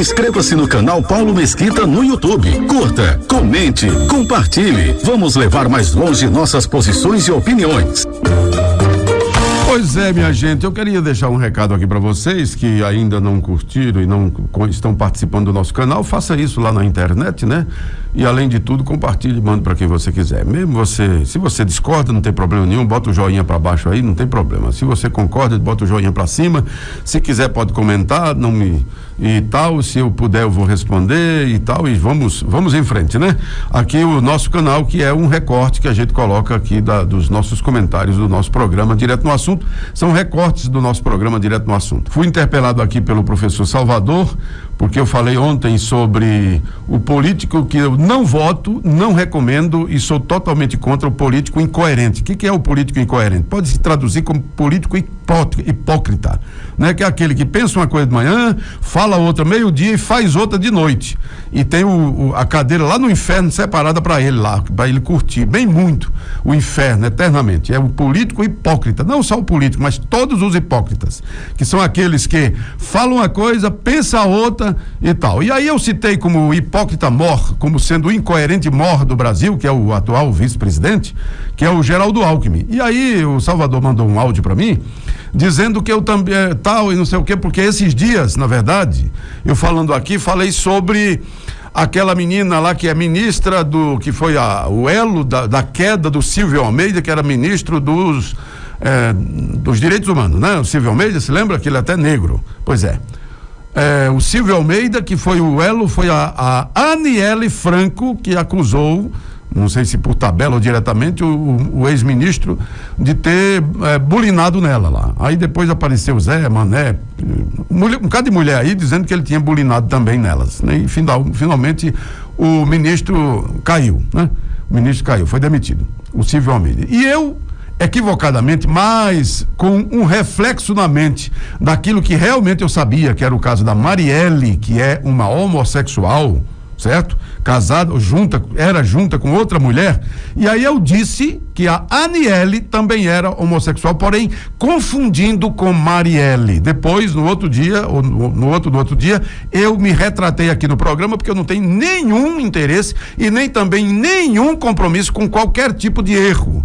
Inscreva-se no canal Paulo Mesquita no YouTube. Curta, comente, compartilhe. Vamos levar mais longe nossas posições e opiniões. Pois é, minha gente, eu queria deixar um recado aqui para vocês que ainda não curtiram e não estão participando do nosso canal. Faça isso lá na internet, né? E além de tudo, compartilhe e mande para quem você quiser. Mesmo você, se você discorda, não tem problema nenhum, bota o joinha para baixo aí, não tem problema. Se você concorda, bota o joinha para cima. Se quiser, pode comentar, e tal, se eu puder eu vou responder e tal, e vamos em frente, né? Aqui o nosso canal, que é um recorte que a gente coloca aqui dos nossos comentários do nosso programa Direto no Assunto, são recortes do nosso programa Direto no Assunto. Fui interpelado aqui pelo professor Salvador, porque eu falei ontem sobre o político que eu não voto, não recomendo e sou totalmente contra o político incoerente. O que é o político incoerente? Pode se traduzir como político hipócrita, né? Que é aquele que pensa uma coisa de manhã, fala outra meio-dia e faz outra de noite. E tem a cadeira lá no inferno separada para ele lá, para ele curtir bem muito o inferno eternamente. É o político hipócrita, não só o político, mas todos os hipócritas, que são aqueles que falam uma coisa, pensam a outra e tal. E aí eu citei como o hipócrita mor, como sendo o incoerente mor do Brasil, que é o atual vice-presidente, que é o Geraldo Alckmin. E aí o Salvador mandou um áudio para mim, dizendo que eu também tal e não sei o quê, porque esses dias, na verdade, eu falando aqui, falei sobre aquela menina lá que é ministra que foi o elo da queda do Silvio Almeida, que era ministro dos direitos humanos, né? O Silvio Almeida, se lembra que ele é até negro? Pois é. O Silvio Almeida, que foi o elo, foi a Aniele Franco que acusou, não sei se por tabela ou diretamente, o ex-ministro de ter bulinado nela lá. Aí depois apareceu Zé, Mané, um bocado de mulher aí dizendo que ele tinha bulinado também nelas, né? E finalmente o ministro caiu, né? O ministro caiu, foi demitido, o Silvio Almeida. E eu, equivocadamente, mas com um reflexo na mente daquilo que realmente eu sabia, que era o caso da Marielle, que é uma homossexual, certo? Casada, era junta com outra mulher, e aí eu disse que a Aniele também era homossexual, porém confundindo com Marielle. Depois, no outro dia, ou no outro dia, eu me retratei aqui no programa, porque eu não tenho nenhum interesse e nem também nenhum compromisso com qualquer tipo de erro.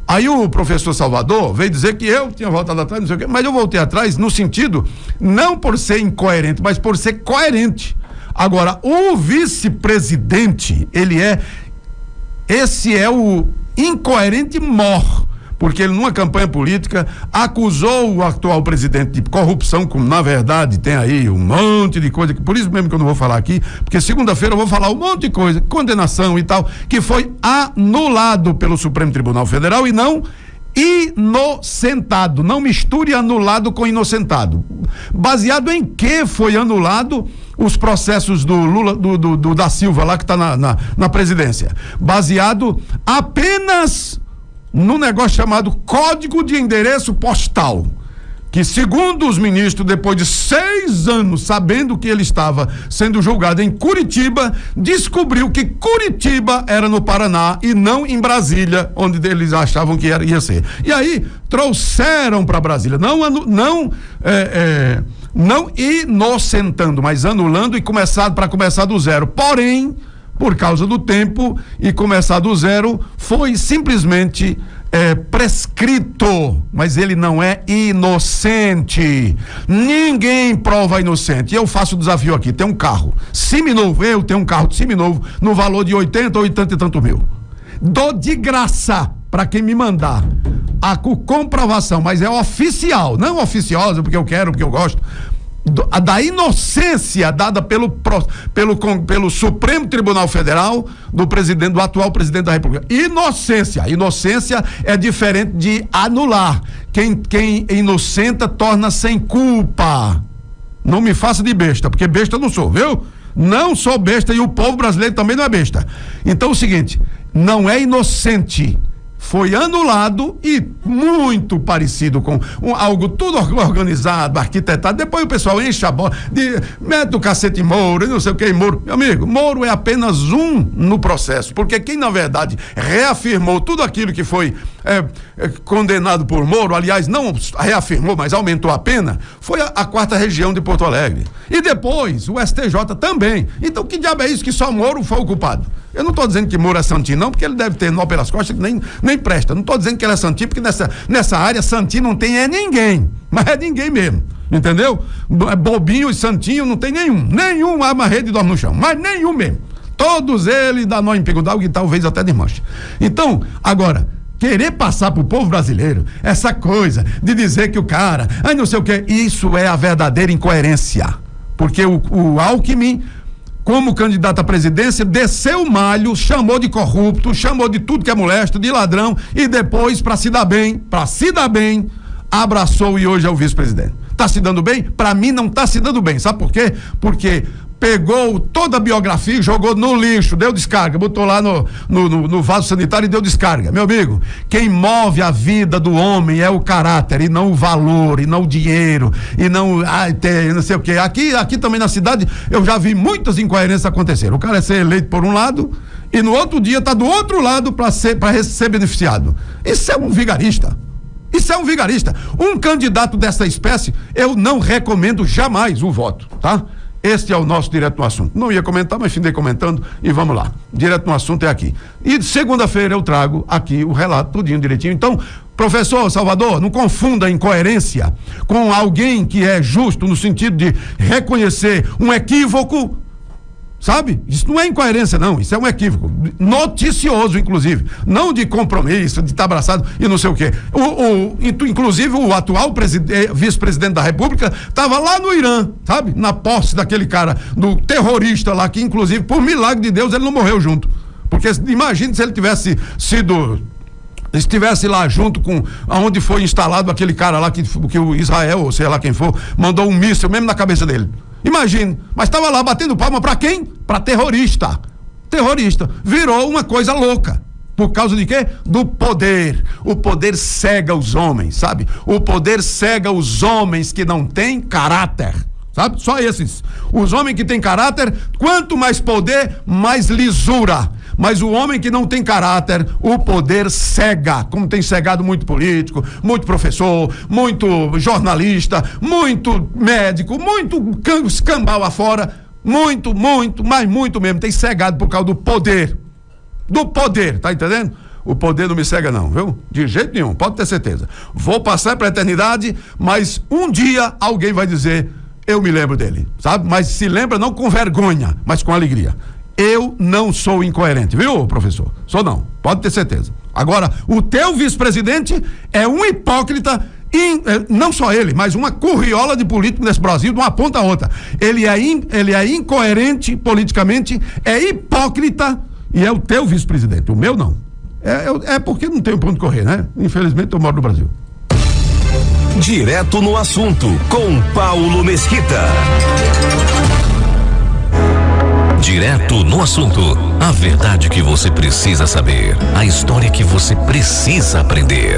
Aí o professor Salvador veio dizer que eu tinha voltado atrás, não sei o quê, mas eu voltei atrás no sentido, não por ser incoerente, mas por ser coerente. Agora, o vice-presidente, esse é o incoerente mor, porque ele numa campanha política acusou o atual presidente de corrupção, como na verdade tem aí um monte de coisa, por isso mesmo que eu não vou falar aqui, porque segunda-feira eu vou falar um monte de coisa, condenação e tal, que foi anulado pelo Supremo Tribunal Federal e não inocentado. Não misture anulado com inocentado. Baseado em que foi anulado os processos do Lula, do da Silva lá que está na presidência? Baseado apenas no negócio chamado Código de Endereço Postal, que segundo os ministros, depois de 6 anos sabendo que ele estava sendo julgado em Curitiba, descobriu que Curitiba era no Paraná e não em Brasília, onde eles achavam que ia ser. E aí trouxeram para Brasília, não inocentando, mas anulando e para começar do zero. Porém, por causa do tempo e começar do zero, foi simplesmente prescrito, mas ele não é inocente. Ninguém prova inocente. Eu faço o desafio aqui, tem um carro seminovo, eu tenho um carro seminovo no valor de 80 ou 80 e tanto mil. Dou de graça para quem me mandar a comprovação, mas é oficial, não oficiosa porque eu quero, porque eu gosto, da inocência dada pelo Supremo Tribunal Federal do atual presidente da República. Inocência é diferente de anular. Quem inocenta torna sem culpa. Não me faça de besta, porque besta eu não sou, viu? Não sou besta e o povo brasileiro também não é besta. Então é o seguinte, não é inocente, foi anulado e muito parecido com algo tudo organizado, arquitetado. Depois o pessoal enche a bola, mete o cacete em Moro, não sei o que em Moro. Meu amigo, Moro é apenas um no processo, porque quem na verdade reafirmou tudo aquilo que foi condenado por Moro, aliás, não reafirmou, mas aumentou a pena, foi a 4ª Região de Porto Alegre. E depois o STJ também. Então que diabo é isso que só Moro foi o culpado? Eu não estou dizendo que Moro é santinho, não, porque ele deve ter nó pelas costas que nem presta. Não estou dizendo que ele é santinho, porque nessa área santinho não tem ninguém. Mas é ninguém mesmo. Entendeu? Bobinho e santinho não tem nenhum. Nenhum arma rede e dorme no chão. Mas nenhum mesmo. Todos eles dão nó em Pingo d'Água e talvez até desmanche. Então, agora, querer passar pro povo brasileiro essa coisa de dizer que o cara, não sei o quê, isso é a verdadeira incoerência. Porque o Alckmin, como candidato à presidência, desceu o malho, chamou de corrupto, chamou de tudo que é molesto, de ladrão, e depois, para se dar bem, abraçou e hoje é o vice-presidente. Tá se dando bem? Para mim não tá se dando bem. Sabe por quê? Porque pegou toda a biografia e jogou no lixo, deu descarga, botou lá no vaso sanitário e deu descarga. Meu amigo, quem move a vida do homem é o caráter, e não o valor, e não o dinheiro, e não não sei o quê. Aqui também na cidade eu já vi muitas incoerências acontecer. O cara é ser eleito por um lado e no outro dia tá do outro lado para ser beneficiado. Isso é um vigarista. Isso é um vigarista. Um candidato dessa espécie, eu não recomendo jamais o voto, tá? Este é o nosso Direto no Assunto. Não ia comentar, mas findei comentando e vamos lá. Direto no Assunto é aqui. E segunda-feira eu trago aqui o relato tudinho direitinho. Então, professor Salvador, não confunda a incoerência com alguém que é justo no sentido de reconhecer um equívoco. Sabe? Isso não é incoerência, não. Isso é um equívoco. Noticioso, inclusive. Não de compromisso, de estar abraçado e não sei o quê. Inclusive, o atual vice-presidente da República estava lá no Irã, sabe? Na posse daquele cara, do terrorista lá, que inclusive, por milagre de Deus, ele não morreu junto. Porque imagine se ele tivesse estivesse lá junto com aonde foi instalado aquele cara lá que o Israel, ou sei lá quem for, mandou um míssil mesmo na cabeça dele. Imagine, mas estava lá batendo palma para quem? Para terrorista. Terrorista. Virou uma coisa louca. Por causa de quê? Do poder. O poder cega os homens, sabe? O poder cega os homens que não têm caráter. Sabe? Só esses. Os homens que têm caráter, quanto mais poder, mais lisura. Mas o homem que não tem caráter, o poder cega, como tem cegado muito político, muito professor, muito jornalista, muito médico, muito escambau afora, muito, mas muito mesmo, tem cegado por causa do poder. Do poder, tá entendendo? O poder não me cega não, viu? De jeito nenhum, pode ter certeza. Vou passar para a eternidade, mas um dia alguém vai dizer, eu me lembro dele, sabe? Mas se lembra não com vergonha, mas com alegria. Eu não sou incoerente, viu, professor? Sou não, pode ter certeza. Agora, o teu vice-presidente é um hipócrita, não só ele, mas uma curriola de político nesse Brasil, de uma ponta a outra. Ele é incoerente politicamente, é hipócrita e é o teu vice-presidente. O meu não. É porque não tem pra onde correr, né? Infelizmente eu moro no Brasil. Direto no Assunto, com Paulo Mesquita. Direto no Assunto, a verdade que você precisa saber, a história que você precisa aprender.